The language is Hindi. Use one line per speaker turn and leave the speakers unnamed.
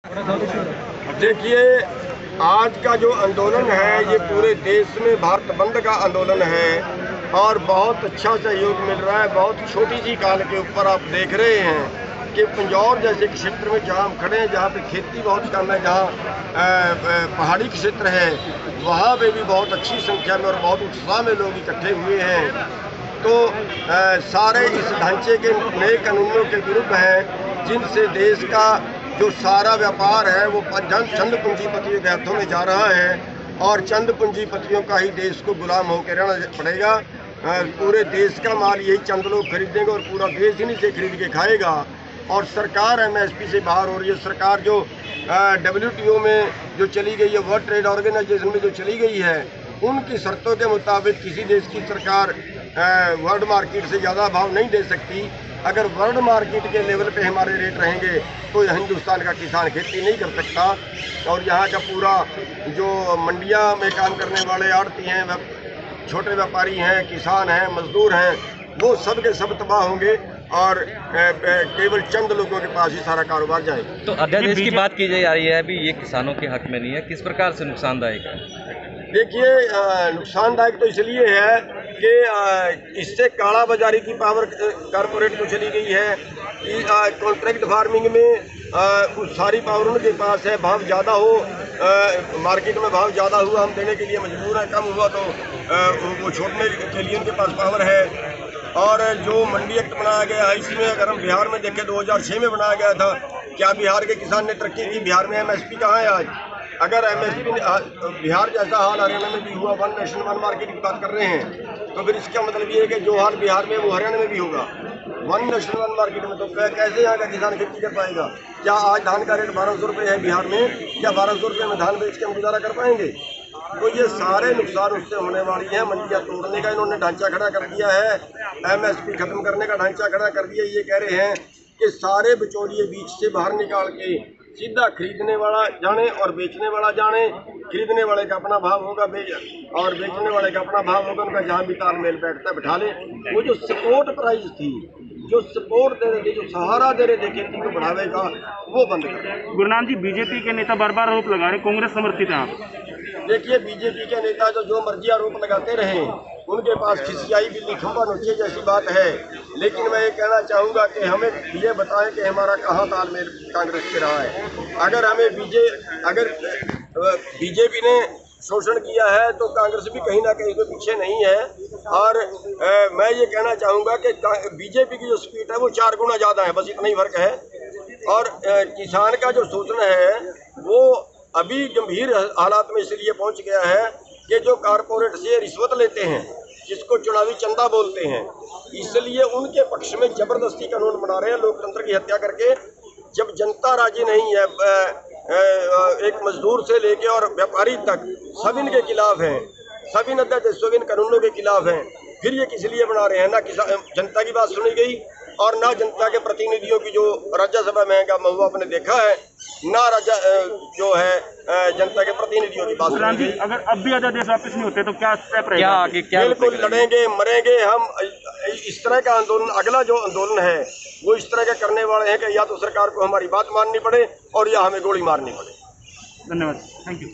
देखिए, आज का जो आंदोलन है ये पूरे देश में भारत बंद का आंदोलन है और बहुत अच्छा सहयोग मिल रहा है। बहुत छोटी सी काल के ऊपर आप देख रहे हैं कि पंजौर जैसे क्षेत्र में जहाँ हम खड़े हैं, जहाँ पे खेती बहुत कम है, जहाँ पहाड़ी क्षेत्र है, वहाँ पे भी बहुत अच्छी संख्या में और बहुत उत्साह में लोग इकट्ठे हुए हैं। तो सारे इस ढांचे के नए कानूनों के विरुद्ध हैं जिनसे देश का जो सारा व्यापार है वो चंद पूंजीपतियों के हाथों में जा रहा है और चंद पूंजीपतियों का ही देश को गुलाम होकर रहना पड़ेगा। पूरे देश का माल यही चंद लोग खरीदेंगे और पूरा देश इन्हीं से खरीद के खाएगा। और सरकार एमएसपी से बाहर हो रही है। सरकार जो WTO में जो चली गई है, वर्ल्ड ट्रेड ऑर्गेनाइजेशन में जो चली गई है, उनकी शर्तों के मुताबिक किसी देश की सरकार वर्ल्ड मार्केट से ज़्यादा भाव नहीं दे सकती। अगर वर्ल्ड मार्केट के लेवल पे हमारे रेट रहेंगे तो हिंदुस्तान का किसान खेती नहीं कर सकता। और यहाँ का पूरा जो मंडियाँ में काम करने वाले आड़ती हैं, छोटे व्यापारी हैं, किसान हैं, मजदूर हैं, वो सब के सब तबाह होंगे और केवल चंद लोगों के पास ही सारा कारोबार जाए।
तो अध्यादेश की बात की जा रही है, अभी ये किसानों के हक में नहीं है, किस प्रकार से नुकसानदायक है? देखिए,
नुकसानदायक तो इसलिए है कि इससे काला बाजारी की पावर कारपोरेट को चली गई है कि कॉन्ट्रैक्ट फार्मिंग में कुछ सारी पावर उनके पास है। भाव ज़्यादा हो, मार्केट में भाव ज़्यादा हुआ, हम देने के लिए मजबूर हैं, कम हुआ तो वो छोड़ने के लिए उनके पास पावर है। और जो मंडी एक्ट बनाया गया है, इसमें अगर हम बिहार में देखें 2006 में बनाया गया था। क्या बिहार के किसान ने तरक्की की? बिहार में MSP कहाँ है आज? अगर MSP बिहार जैसा हाल हरियाणा में भी हुआ, वन नेशन वन मार्केट की बात कर रहे हैं, तो फिर इसका मतलब ये है कि जो हाल बिहार में वो हरियाणा में भी होगा। वन नेशन वन मार्केट में तो कैसे यहाँ का किसान खेती कर पाएगा? क्या आज धान का रेट 1200 रुपये है बिहार में? क्या 1200 रुपये में धान बेच के हम गुजारा कर पाएंगे? तो ये सारे नुकसान उससे होने वाली हैं। मंडियाँ तोड़ने का इन्होंने ढांचा खड़ा कर दिया है, MSP खत्म करने का ढांचा खड़ा कर दिया। ये कह रहे हैं कि सारे बिचौलिए बीच से बाहर निकाल के सीधा खरीदने वाला जाने और बेचने वाला जाने। खरीदने वाले का अपना भाव होगा और बेचने वाले का अपना भाव होगा, उनका जहाँ भी तालमेल बैठता है बैठा ले। वो जो सपोर्ट प्राइस थी, जो सपोर्ट दे रहे थे, जो सहारा दे रहे थे खेती को बढ़ावे का, वो बंद कर।
गुरुनाम जी, बीजेपी के नेता बार बार आरोप लगा रहे कांग्रेस समर्थित हैं आप।
देखिए, बीजेपी के नेता जो मर्जी आरोप लगाते रहे, उनके पास खिसियाई बिल्ली खंभा नोचे जैसी बात है। लेकिन मैं ये कहना चाहूँगा कि हमें ये बताएं कि हमारा कहाँ तालमेल कांग्रेस के रहा है। अगर बीजेपी ने शोषण किया है तो कांग्रेस भी कहीं ना कहीं तो पीछे नहीं है। और मैं ये कहना चाहूँगा कि बीजेपी की जो स्पीड है वो 4 गुना ज़्यादा है, बस इतना ही फर्क है। और किसान का जो शोषण है वो अभी गंभीर हालात में इसलिए पहुंच गया है कि जो कारपोरेट से रिश्वत लेते हैं, जिसको चुनावी चंदा बोलते हैं, इसलिए उनके पक्ष में जबरदस्ती कानून बना रहे हैं, लोकतंत्र की हत्या करके। जब जनता राजी नहीं है, एक मजदूर से लेके और व्यापारी तक सब इनके खिलाफ हैं, सब इन अध्यादेशों इन कानूनों के खिलाफ हैं, फिर ये किस लिए बना रहे हैं? ना जनता की बात सुनी गई और ना जनता के प्रतिनिधियों की जो राज्यसभा में का महुआ आपने देखा है, ना जो है जनता के प्रतिनिधियों की बात सुनी गई।
अगर अब भी अध्यादेश वापस नहीं होते तो क्या स्टेप रहेगा?
बिल्कुल लड़ेंगे, मरेंगे हम। इस तरह का आंदोलन, अगला जो आंदोलन है वो इस तरह का करने वाले हैं कि या तो सरकार को हमारी बात माननी पड़े और या हमें गोली मारनी पड़े।
धन्यवाद, थैंक यू।